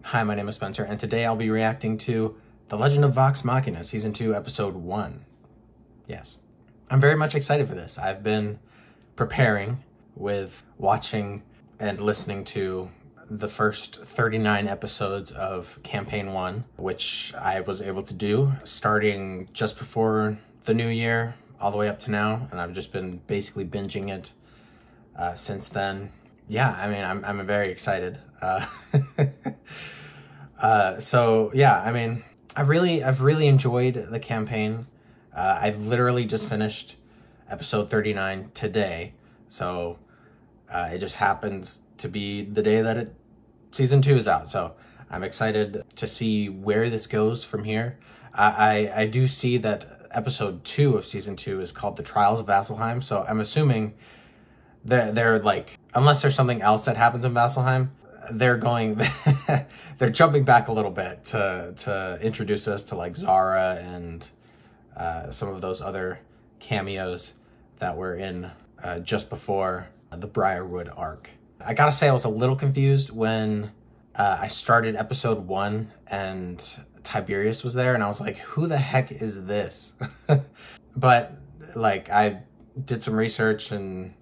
Hi, my name is Spencer, and today I'll be reacting to The Legend of Vox Machina, Season 2, Episode 1. Yes. I'm very much excited for this. I've been preparing with watching and listening to the first 39 episodes of Campaign 1, which I was able to do starting just before the new year all the way up to now, and I've just been basically binging it since then. Yeah, I mean, I'm very excited. So yeah, I mean, I've really enjoyed the campaign. I literally just finished episode 39 today, so it just happens to be the day that season 2 is out. So I'm excited to see where this goes from here. I do see that episode 2 of season 2 is called The Trials of Vasselheim, so I'm assuming they're like, unless there's something else that happens in Vasselheim, they're jumping back a little bit to introduce us to like Zara and some of those other cameos that were in just before the Briarwood arc. I gotta say, I was a little confused when I started episode 1 and Tiberius was there, and I was like, who the heck is this? But like, I did some research, and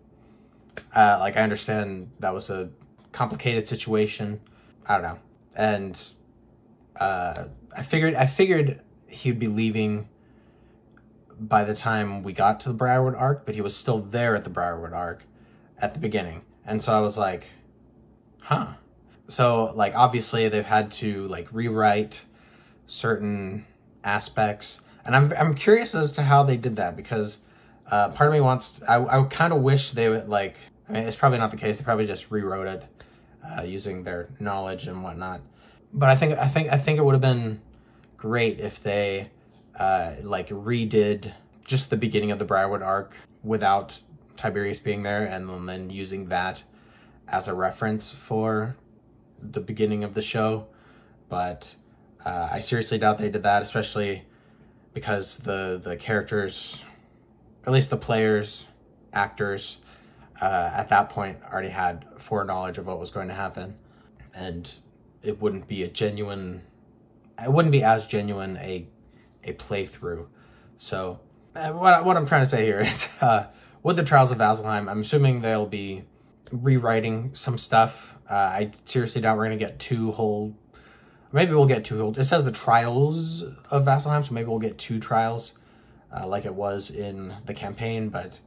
like, I understand that was a complicated situation. I don't know. And I figured he'd be leaving by the time we got to the Briarwood arc, but he was still there at the Briarwood arc at the beginning. And so I was like, huh. So like, obviously they've had to like rewrite certain aspects, and I'm curious as to how they did that, because part of me wants, I kind of wish they would like, I mean, it's probably not the case. They probably just rewrote it using their knowledge and whatnot. But I think it would have been great if they like redid just the beginning of the Briarwood arc without Tiberius being there, and then using that as a reference for the beginning of the show. But I seriously doubt they did that, especially because the characters, at least the players, actors, at that point already had foreknowledge of what was going to happen, and it wouldn't be as genuine a playthrough. So what I'm trying to say here is, with the Trials of Vasselheim, I'm assuming they'll be rewriting some stuff. I seriously doubt we're going to get maybe we'll get 2 whole, it says the Trials of Vasselheim, so maybe we'll get 2 trials, like it was in the campaign, but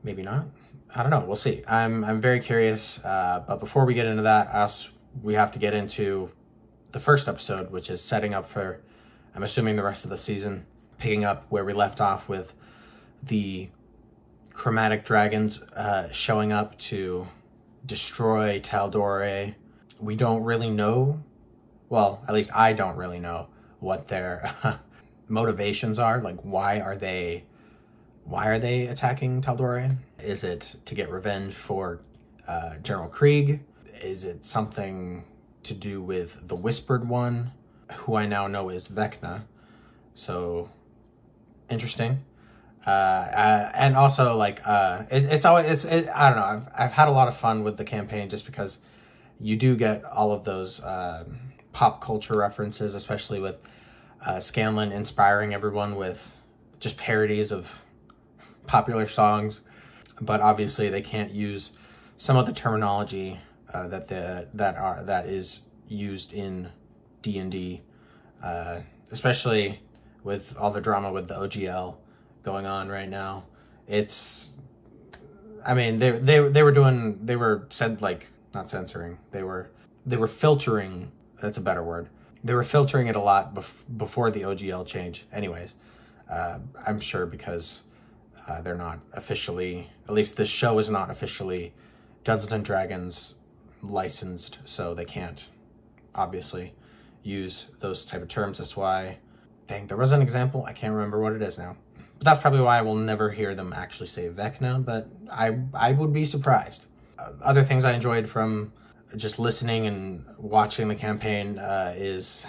maybe not. I don't know. We'll see. I'm very curious. But before we get into that, we have to get into the first episode, which is setting up for, I'm assuming, the rest of the season, picking up where we left off with the chromatic dragons showing up to destroy Tal'Dorei. We don't really know, well, at least I don't really know what their motivations are. Like, why are they attacking Tal'Dorei? Is it to get revenge for General Krieg? Is it something to do with the Whispered One, who I now know is Vecna? So, interesting. And also, like, I don't know, I've had a lot of fun with the campaign, just because you do get all of those pop culture references, especially with Scanlan inspiring everyone with just parodies of popular songs, but obviously they can't use some of the terminology that is used in D&D, especially with all the drama with the OGL going on right now. It's, I mean, they were not censoring, they were filtering. That's a better word. They were filtering it a lot before the OGL change. Anyways, I'm sure because they're not officially, at least this show is not officially Dungeons and Dragons licensed, so they can't obviously use those type of terms. That's why, dang, there was an example, I can't remember what it is now. But that's probably why I will never hear them actually say Vecna, but I would be surprised. Other things I enjoyed from just listening and watching the campaign is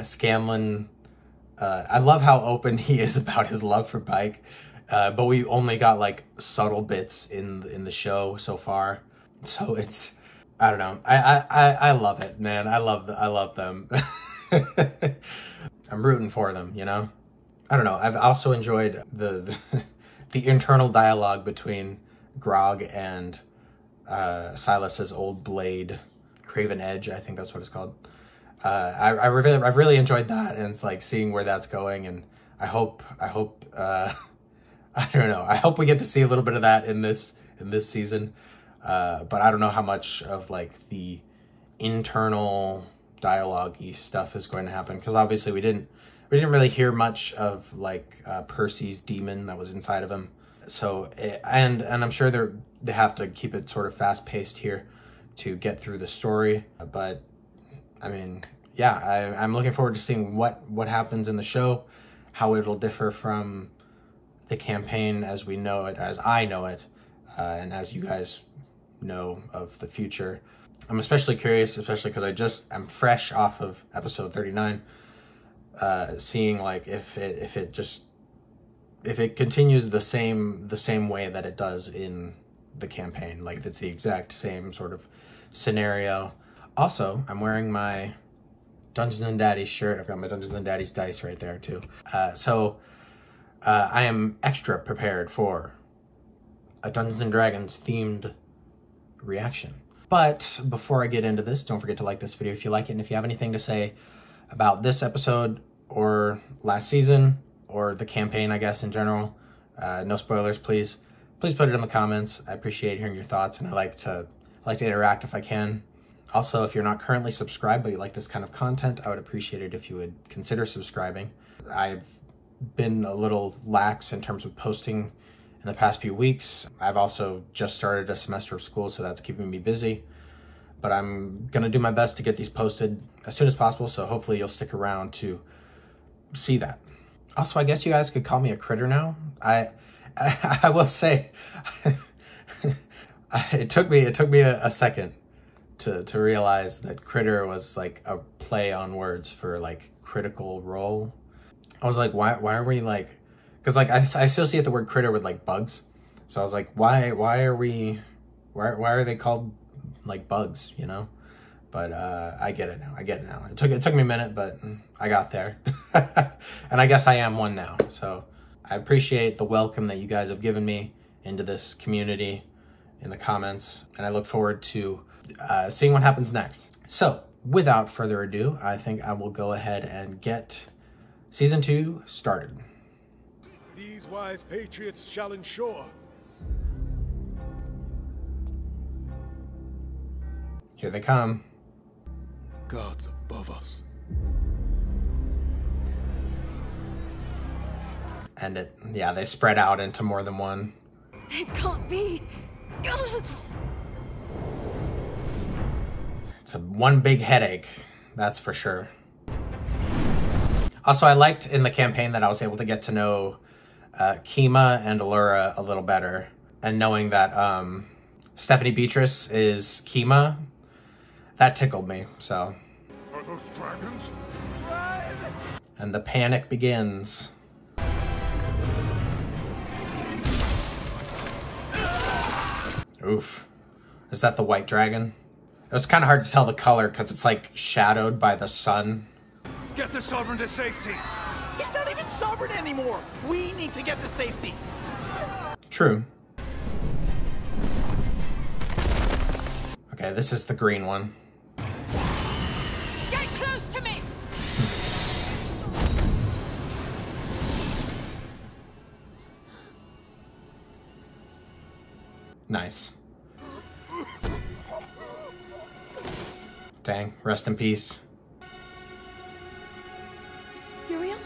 Scanlan. I love how open he is about his love for Pike, but we only got like subtle bits in the show so far. So it's I don't know. I love it, man. I love them. I'm rooting for them, you know? I don't know. I've also enjoyed the internal dialogue between Grog and Silas's old blade, Craven Edge, I think that's what it's called. I've really enjoyed that, and it's like seeing where that's going, and I hope I don't know. I hope we get to see a little bit of that in this season. But I don't know how much of like the internal dialogue-y stuff is going to happen, because obviously we didn't really hear much of like Percy's demon that was inside of him. So and I'm sure they have to keep it sort of fast-paced here to get through the story. But I mean, yeah, I'm looking forward to seeing what happens in the show, how it'll differ from the campaign as we know it, as I know it, and as you guys know of the future. I'm especially curious, especially because I'm fresh off of episode 39, seeing like if it continues the same way that it does in the campaign, like if it's the exact same sort of scenario. Also, I'm wearing my Dungeons and Daddies shirt. I've got my Dungeons and Daddies dice right there too. So I am extra prepared for a Dungeons and Dragons themed reaction. But before I get into this, don't forget to like this video if you like it, and if you have anything to say about this episode or last season or the campaign, I guess, in general, no spoilers, please put it in the comments. I appreciate hearing your thoughts, and I like to interact if I can. Also, if you're not currently subscribed but you like this kind of content, I would appreciate it if you would consider subscribing. I've been a little lax in terms of posting in the past few weeks. I've also just started a semester of school, so that's keeping me busy. But I'm going to do my best to get these posted as soon as possible, so hopefully you'll stick around to see that. Also, I guess you guys could call me a critter now. I will say, it took me a second to realize that critter was like a play on words for like critical role. I was like, why are we like, because like I associate the word critter with like bugs, so I was like, why are they called like bugs, you know? But I get it now. It took me a minute, but I got there. And I guess I am one now. So I appreciate the welcome that you guys have given me into this community in the comments, and I look forward to seeing what happens next. So without further ado, I think I will go ahead and get Season 2 started. These wise patriots shall ensure. Here they come. Gods above us. And they spread out into more than one. It can't be. It's one big headache, that's for sure. Also, I liked in the campaign that I was able to get to know Kima and Allura a little better, and knowing that Stephanie Beatrice is Kima, that tickled me. So, Are those dragons? and the panic begins. Oof. Is that the white dragon? It was kind of hard to tell the color because it's like shadowed by the sun. Get the Sovereign to safety! He's not even sovereign anymore! We need to get to safety! True. Okay, this is the green one. Get close to me! Nice. Dang, rest in peace. Uriel?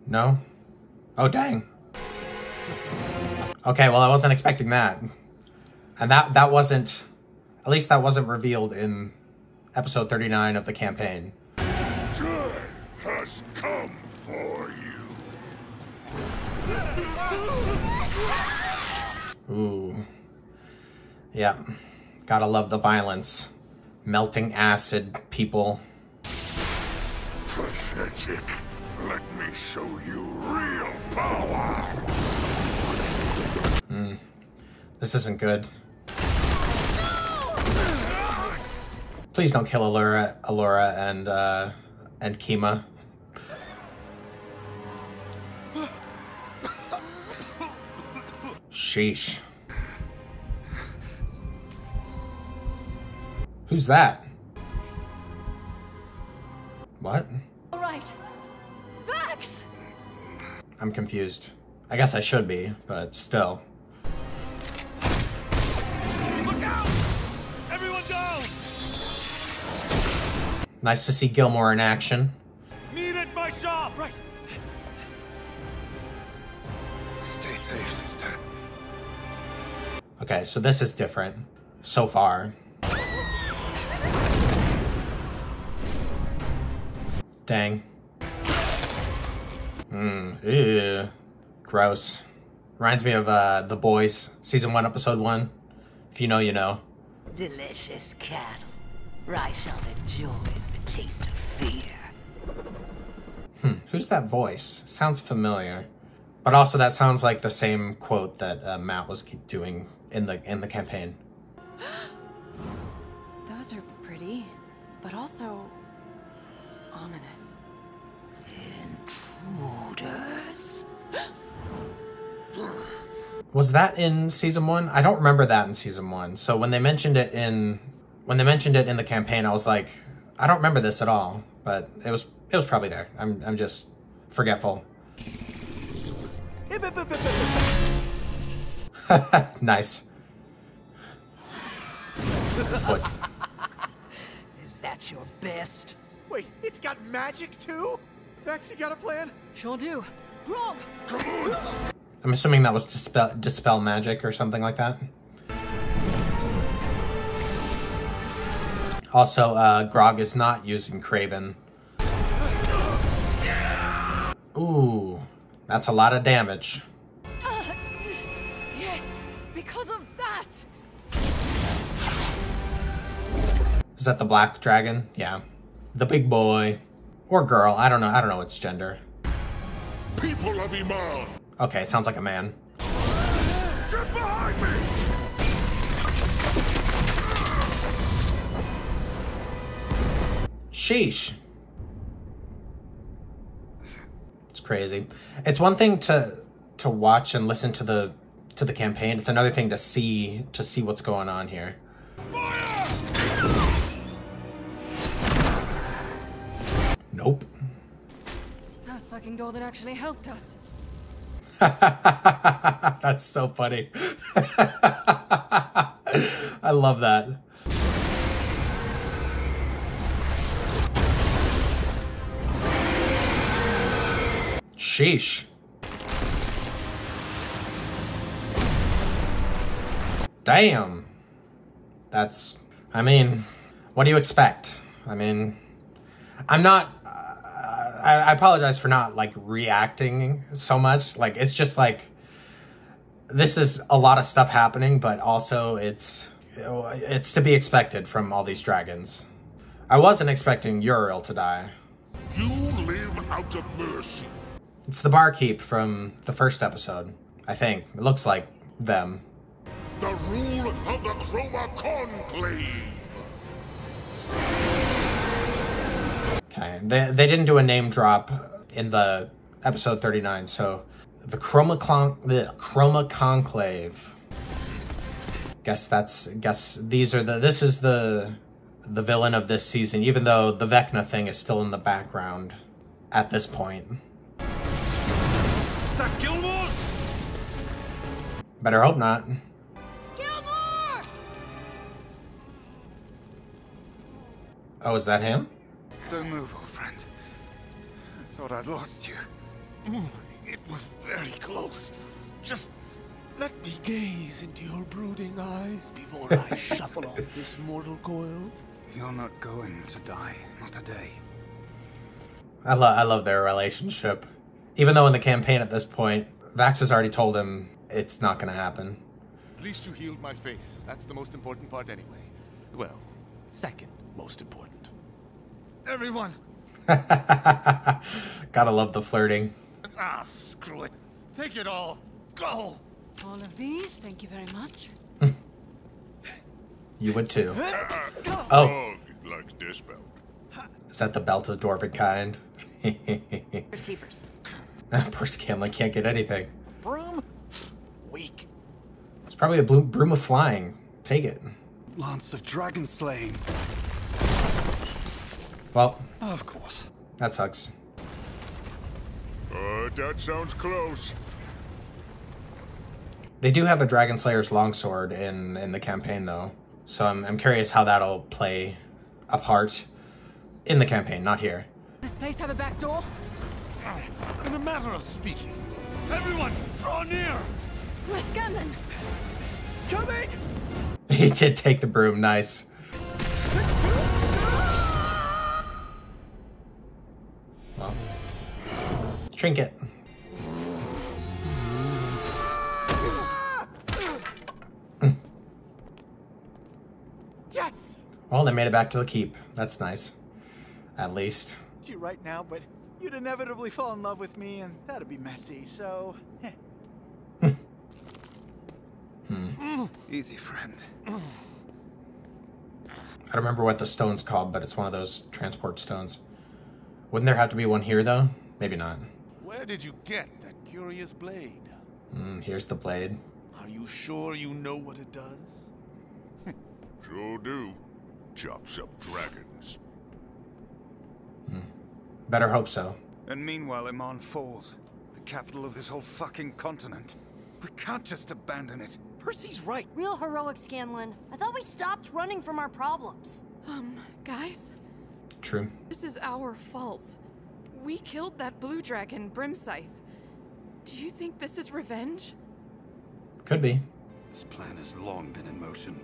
No? Oh, dang. Okay, well, I wasn't expecting that. And that wasn't, at least that wasn't revealed in episode 39 of the campaign. Death has come for you. Ooh. Yeah. Gotta love the violence. Melting acid, people. Pathetic. Let me show you real power. This isn't good. Please don't kill Allura and Kima. Sheesh. Who's that? What? All right. Vax! I'm confused. I guess I should be, but still. Look out! Everyone go! Nice to see Gilmore in action. Meet at my shop! Right. Stay safe, sister. Okay, so this is different so far. Dang. Ew. Gross. Reminds me of The Boys, Season 1, Episode 1. If you know, you know. Delicious cattle. Ryshawn enjoys the taste of fear. Who's that voice? Sounds familiar. But also that sounds like the same quote that Matt was doing in the campaign. Those are pretty, but also ominous. Intruders. Was that in Season 1? I don't remember that in Season 1. So when they mentioned it in the campaign, I was like, I don't remember this at all. But it was probably there. I'm just forgetful. Nice. Foot. Is that your best? Wait, it's got magic too? Vex, you got a plan? Sure do. Grog! I'm assuming that was dispel magic or something like that. Also, Grog is not using Craven. Ooh, that's a lot of damage. Yes, because of that! Is that the black dragon? Yeah. The big boy. Or girl, I don't know its gender. People of Iman! Okay, it sounds like a man. Get behind me! Sheesh. It's crazy. It's one thing to watch and listen to the campaign. It's another thing to see what's going on here. Nope. Last fucking door that actually helped us. That's so funny. I love that. Sheesh. Damn. That's, I mean, what do you expect? I mean, I'm not, I apologize for not, like, reacting so much. Like, it's just, like, this is a lot of stuff happening, but also it's to be expected from all these dragons. I wasn't expecting Uriel to die. You live out of mercy. It's the barkeep from the first episode, I think. It looks like them. The rule of the Chroma Conclave. Okay, they didn't do a name drop in the episode 39, so the Chroma Conclave. This is the villain of this season, even though the Vecna thing is still in the background at this point. Is that Gilmore's? Better hope not. Gilmore! Oh, is that him? Don't move, old friend. I thought I'd lost you. It was very close. Just let me gaze into your brooding eyes before I shuffle off this mortal coil. You're not going to die. Not today. I love their relationship. Even though in the campaign at this point, Vax has already told him it's not going to happen. At least you healed my face. That's the most important part anyway. Well, second most important. Everyone! Gotta love the flirting. Ah, screw it. Take it all. Go! All of these, thank you very much. You would too. Oh. Grog likes this belt. Is that the belt of dwarven kind? Here's keepers. Poor Scanlan can't get anything. Broom? Weak. It's probably a broom of flying. Take it. Lance of dragon slaying. Well, Of course. that sucks. That sounds close. They do have a Dragon Slayer's longsword in the campaign, though. So I'm curious how that'll play a part in the campaign, not here. This place have a back door? In a matter of speaking, everyone, draw near! Where's Scanlan? Coming! He did take the broom, nice. Well, trinket. Yes! Well, they made it back to the keep. That's nice. At least. You right now, but you'd inevitably fall in love with me, and that'd be messy, so... Easy, friend. I don't remember what the stone's called, but it's one of those transport stones. Wouldn't there have to be one here, though? Maybe not. Where did you get that curious blade? Here's the blade. Are you sure you know what it does? Sure do. Chops up dragons. Better hope so. And meanwhile, Iman falls, the capital of this whole fucking continent. We can't just abandon it. Percy's right. Real heroic, Scanlan. I thought we stopped running from our problems. Guys? True. This is our fault. We killed that blue dragon, Brimscythe. Do you think this is revenge? Could be. This plan has long been in motion.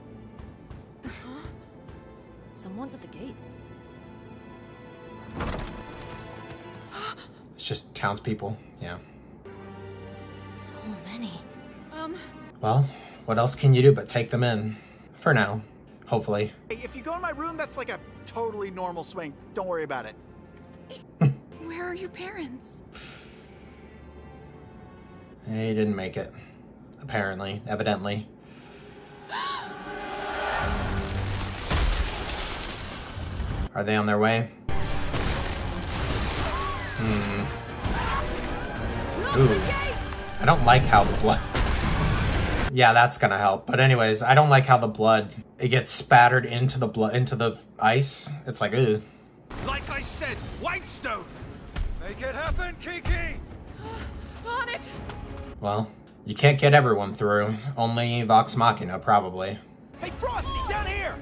Someone's at the gates. It's just townspeople. Yeah. So many. Well, what else can you do but take them in? For now. Hopefully. Hey, if you go in my room, that's like a totally normal swing. Don't worry about it. Where are your parents? He didn't make it. Apparently. Evidently. Are they on their way? Ooh. I don't like how the blood... Yeah, that's gonna help. But anyways, I don't like how the blood... It gets spattered into the ice. It's like, ugh. Like I said, Whitestone! Make it happen, Kiki! On it! Well, you can't get everyone through. Only Vox Machina, probably. Hey, Frosty, down here!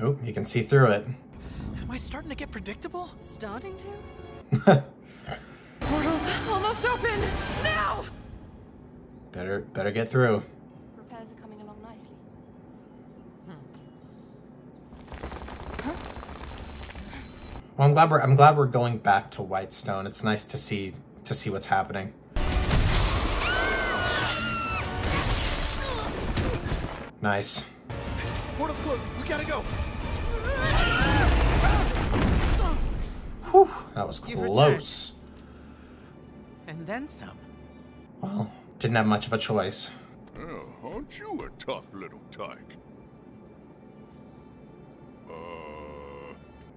Oh, you can see through it. Am I starting to get predictable? Starting to? Portal's almost open! Now! Better get through. Repairs are coming along nicely. Well, I'm glad we're going back to Whitestone. It's nice to see what's happening. Nice. Portal's closing. We gotta go. Whew, that was close. And then some. Well, didn't have much of a choice. Oh, aren't you a tough little tyke?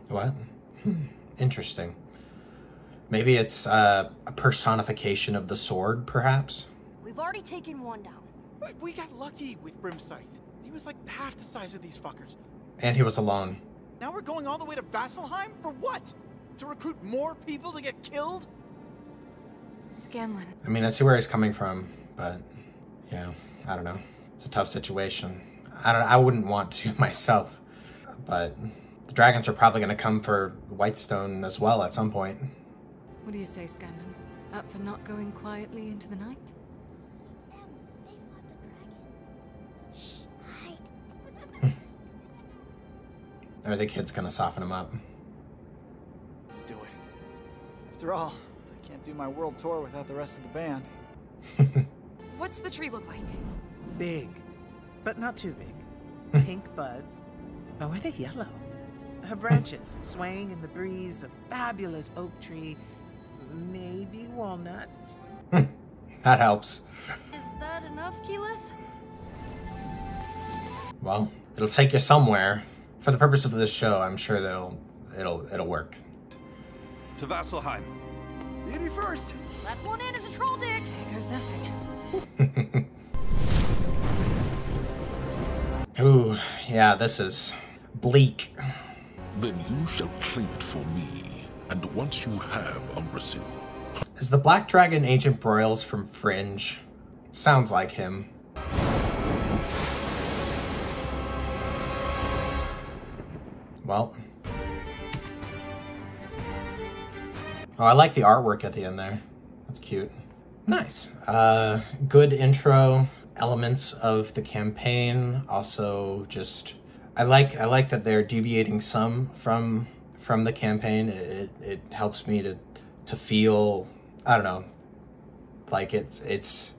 What? Interesting. Maybe it's a personification of the sword, perhaps? We've already taken one down. But we got lucky with Brimscythe. He was like half the size of these fuckers. And he was alone. Now we're going all the way to Vasselheim? For what? To recruit more people to get killed? Scanlan. I mean, I see where he's coming from, but yeah, I don't know. It's a tough situation. I wouldn't want to myself, but the dragons are probably going to come for Whitestone as well at some point. What do you say, Scanlan? Up for not going quietly into the night? It's them. They fought the dragon. Shh, hide. Are the kids going to soften him up? Let's do it. After all, I can't do my world tour without the rest of the band. What's the tree look like? Big, but not too big. Pink buds. Oh, are they yellow? Her branches swaying in the breeze, a fabulous oak tree, maybe walnut. That helps. Is that enough, Keyleth? Well, it'll take you somewhere. For the purpose of this show, I'm sure it'll work. To Vasselheim. Beauty first. Last one in is a troll dick. Here goes nothing. Ooh, yeah, this is bleak. Then you shall claim it for me. And once you have Umbrasil. Is the Black Dragon Agent Broyles from Fringe? Sounds like him. Well. Oh, I like the artwork at the end there. That's cute. Nice. Good intro. Elements of the campaign. Also, just I like that they're deviating some from the campaign. It helps me to feel, I don't know, like it's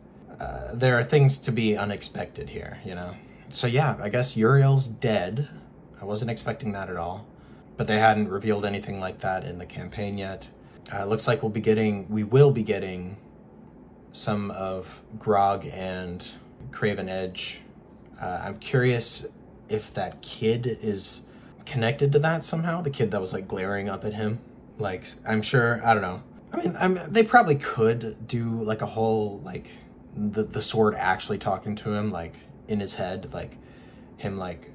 there are things to be unexpected here, you know. So yeah, I guess Uriel's dead. I wasn't expecting that at all, but they hadn't revealed anything like that in the campaign yet. Looks like we will be getting some of Grog and Craven Edge. I'm curious if that kid is connected to that somehow. The kid that was like glaring up at him. Like, I'm sure, I don't know. I mean, they probably could do like a whole, like, the sword actually talking to him, like, in his head, like, him, like,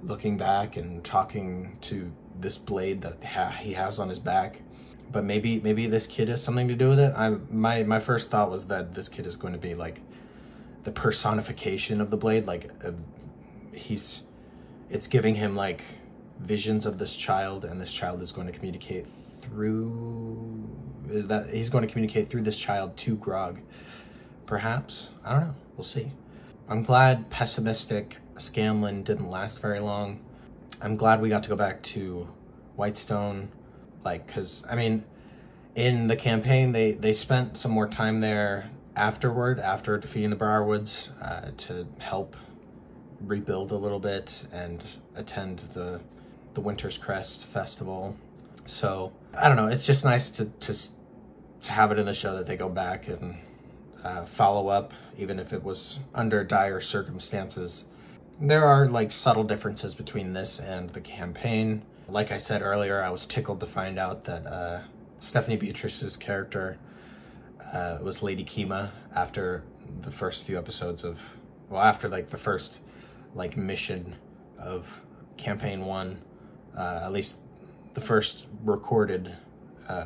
looking back and talking to this blade that he has on his back. But maybe this kid has something to do with it. My first thought was that this kid is going to be, like, the personification of the blade. Like, it's giving him, like, visions of this child, and this child is going to communicate through... he's going to communicate through this child to Grog. Perhaps? I don't know. We'll see. I'm glad Pessimistic Scanlan didn't last very long. I'm glad we got to go back to Whitestone. Like, because, I mean, in the campaign, they spent some more time there afterward, after defeating the Briarwoods, to help rebuild a little bit and attend the Winter's Crest festival. So, I don't know, it's just nice to have it in the show that they go back and follow up, even if it was under dire circumstances. There are, like, subtle differences between this and the campaign. Like I said earlier, I was tickled to find out that Stephanie Beatrice's character was Lady Kima after the first few episodes of... Well, after, like, the first, like, mission of Campaign 1. At least the first recorded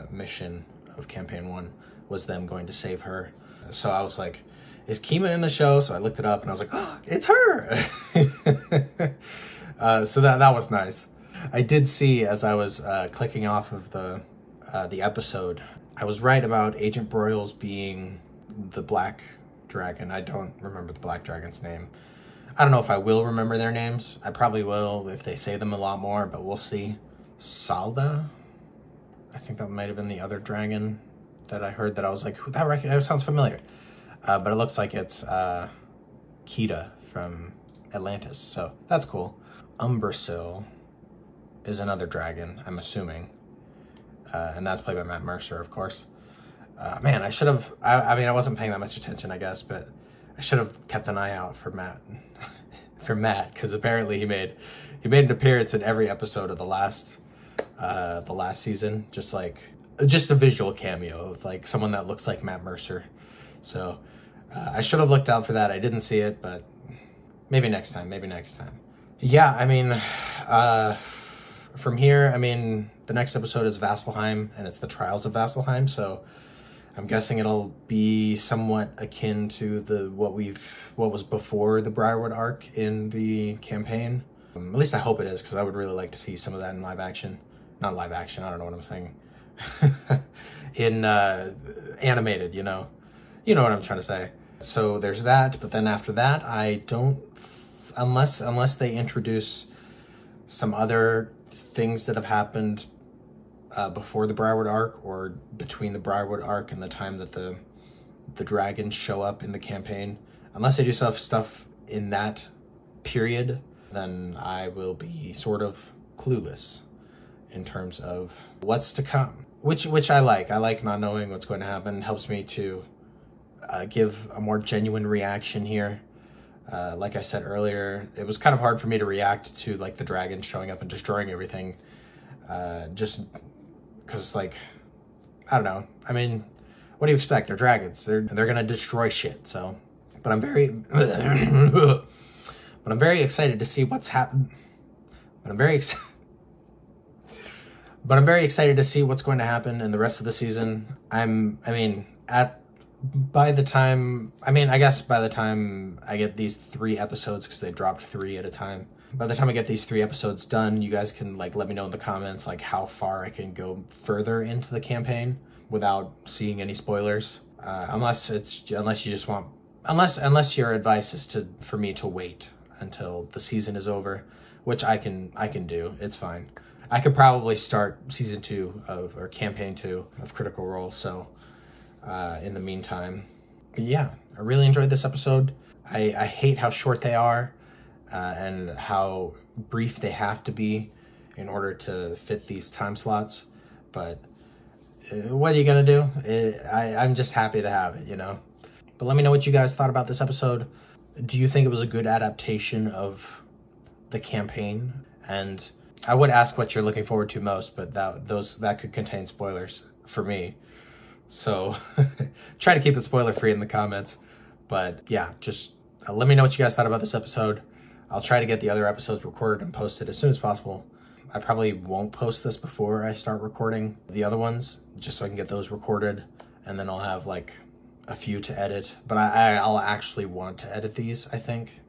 mission of Campaign 1 was them going to save her. So I was like, is Kima in the show? So I looked it up and I was like, oh, it's her! So that was nice. I did see, as I was clicking off of the episode, I was right about Agent Broyles being the Black Dragon. I don't remember the Black Dragon's name. I don't know if I will remember their names. I probably will if they say them a lot more, but we'll see. Salda? I think that might have been the other dragon that I heard that I was like, that sounds familiar. But it looks like it's Kita from Atlantis, so that's cool. Umbrasil is another dragon, I'm assuming. And that's played by Matt Mercer, of course. Man, I should have... I mean, I wasn't paying that much attention, I guess, but I should have kept an eye out for Matt. For Matt, because apparently he made an appearance in every episode of the last season. Just a visual cameo of, like, someone that looks like Matt Mercer. So I should have looked out for that. I didn't see it, but maybe next time. Yeah, I mean, from here, I mean, the next episode is Vasselheim, and it's the Trials of Vasselheim, so I'm guessing it'll be somewhat akin to what was before the Briarwood arc in the campaign. At least I hope it is, because I would really like to see some of that in live action. Not live action, I don't know what I'm saying. In animated, you know. You know what I'm trying to say. So there's that, but then after that, I don't... Unless they introduce some other things that have happened before the Briarwood arc, or between the Briarwood arc and the time that the dragons show up in the campaign. Unless they do stuff in that period, then I will be sort of clueless in terms of what's to come. Which I like. I like not knowing what's going to happen. It helps me to give a more genuine reaction here. Like I said earlier, it was kind of hard for me to react to like the dragon showing up and destroying everything. Just because, like, I don't know. I mean, what do you expect? They're dragons. They're gonna destroy shit. So, but I'm very, but I'm very excited to see what's happened. But I'm very excited to see what's going to happen in the rest of the season. I guess by the time I get these 3 episodes, because they dropped 3 at a time. By the time I get these 3 episodes done, you guys can like let me know in the comments like how far I can go further into the campaign without seeing any spoilers. Unless your advice is for me to wait until the season is over, which I can do. It's fine. I could probably start season 2 or campaign 2 of Critical Role. So in the meantime, but yeah, I really enjoyed this episode. I hate how short they are. And how brief they have to be in order to fit these time slots. But what are you going to do? I'm just happy to have it, you know? But let me know what you guys thought about this episode. Do you think it was a good adaptation of the campaign? And I would ask what you're looking forward to most, but that could contain spoilers for me. So try to keep it spoiler-free in the comments. But yeah, just let me know what you guys thought about this episode. I'll try to get the other episodes recorded and posted as soon as possible. I probably won't post this before I start recording the other ones, just so I can get those recorded, and then I'll have like a few to edit. But I'll actually want to edit these, I think.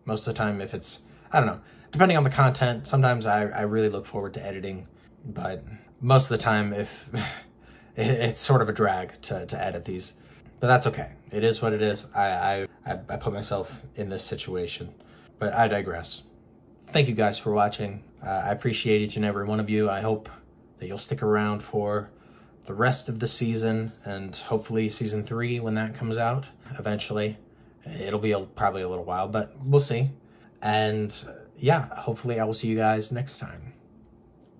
Most of the time, if it's, I don't know, depending on the content, sometimes I really look forward to editing, but most of the time, if it's sort of a drag to edit these. But that's okay. It is what it is. I put myself in this situation. But I digress. Thank you guys for watching. I appreciate each and every one of you. I hope that you'll stick around for the rest of the season and hopefully season 3 when that comes out eventually. It'll be probably a little while, but we'll see. And yeah, hopefully I will see you guys next time.